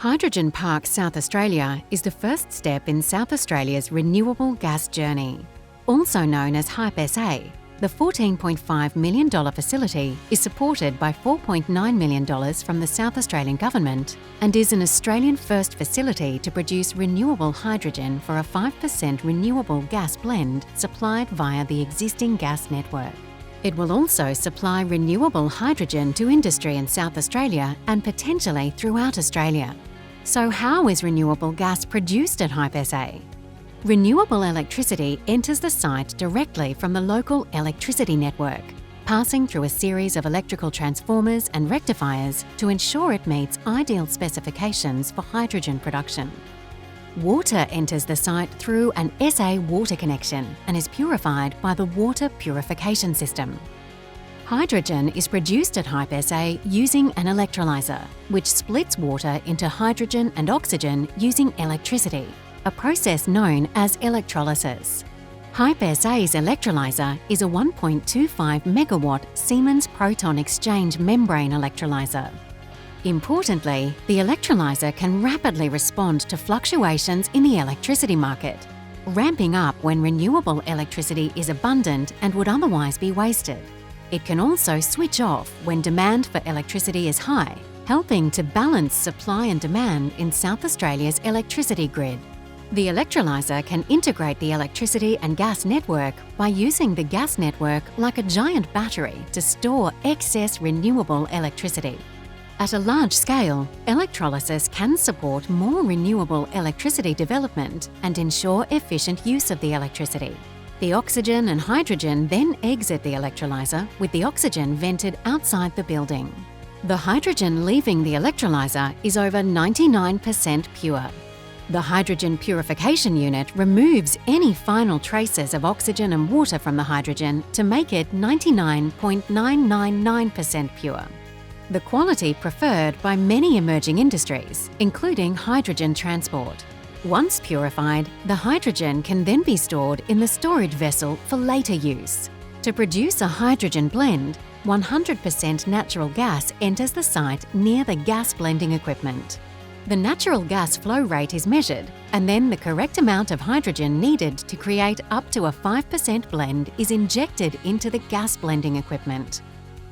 Hydrogen Park South Australia is the first step in South Australia's renewable gas journey. Also known as HyP SA, the $14.5 million facility is supported by $4.9 million from the South Australian Government and is an Australian-first facility to produce renewable hydrogen for a 5% renewable gas blend supplied via the existing gas network. It will also supply renewable hydrogen to industry in South Australia and potentially throughout Australia. So how is renewable gas produced at HyP SA? Renewable electricity enters the site directly from the local electricity network, passing through a series of electrical transformers and rectifiers to ensure it meets ideal specifications for hydrogen production. Water enters the site through an SA water connection and is purified by the water purification system. Hydrogen is produced at HyP SA using an electrolyser, which splits water into hydrogen and oxygen using electricity, a process known as electrolysis. HyP SA's electrolyser is a 1.25 megawatt Siemens proton exchange membrane electrolyser. Importantly, the electrolyser can rapidly respond to fluctuations in the electricity market, ramping up when renewable electricity is abundant and would otherwise be wasted. It can also switch off when demand for electricity is high, helping to balance supply and demand in South Australia's electricity grid. The electrolyser can integrate the electricity and gas network by using the gas network like a giant battery to store excess renewable electricity. At a large scale, electrolysis can support more renewable electricity development and ensure efficient use of the electricity. The oxygen and hydrogen then exit the electrolyser, with the oxygen vented outside the building. The hydrogen leaving the electrolyser is over 99% pure. The hydrogen purification unit removes any final traces of oxygen and water from the hydrogen to make it 99.999% pure. The quality preferred by many emerging industries, including hydrogen transport. Once purified, the hydrogen can then be stored in the storage vessel for later use. To produce a hydrogen blend, 100% natural gas enters the site near the gas blending equipment. The natural gas flow rate is measured, and then the correct amount of hydrogen needed to create up to a 5% blend is injected into the gas blending equipment.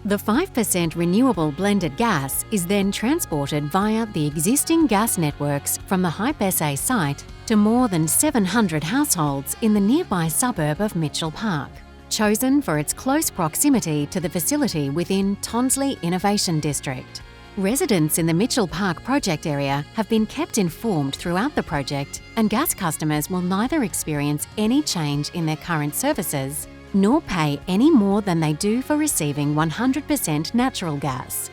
The 5% renewable blended gas is then transported via the existing gas networks from the HyP SA site to more than 700 households in the nearby suburb of Mitchell Park, chosen for its close proximity to the facility within Tonsley Innovation District. Residents in the Mitchell Park project area have been kept informed throughout the project, and gas customers will neither experience any change in their current services nor pay any more than they do for receiving 100% natural gas.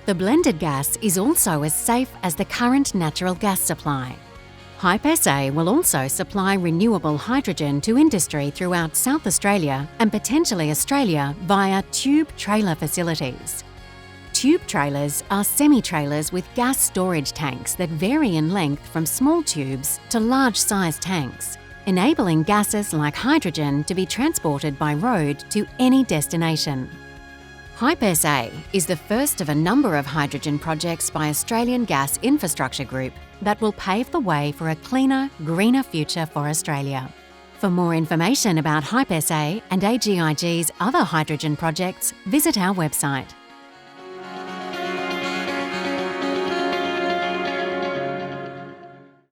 The blended gas is also as safe as the current natural gas supply. HyP SA will also supply renewable hydrogen to industry throughout South Australia and potentially Australia via tube trailer facilities. Tube trailers are semi-trailers with gas storage tanks that vary in length from small tubes to large-sized tanks, enabling gases like hydrogen to be transported by road to any destination. HyP SA is the first of a number of hydrogen projects by Australian Gas Infrastructure Group that will pave the way for a cleaner, greener future for Australia. For more information about HyP SA and AGIG's other hydrogen projects, visit our website.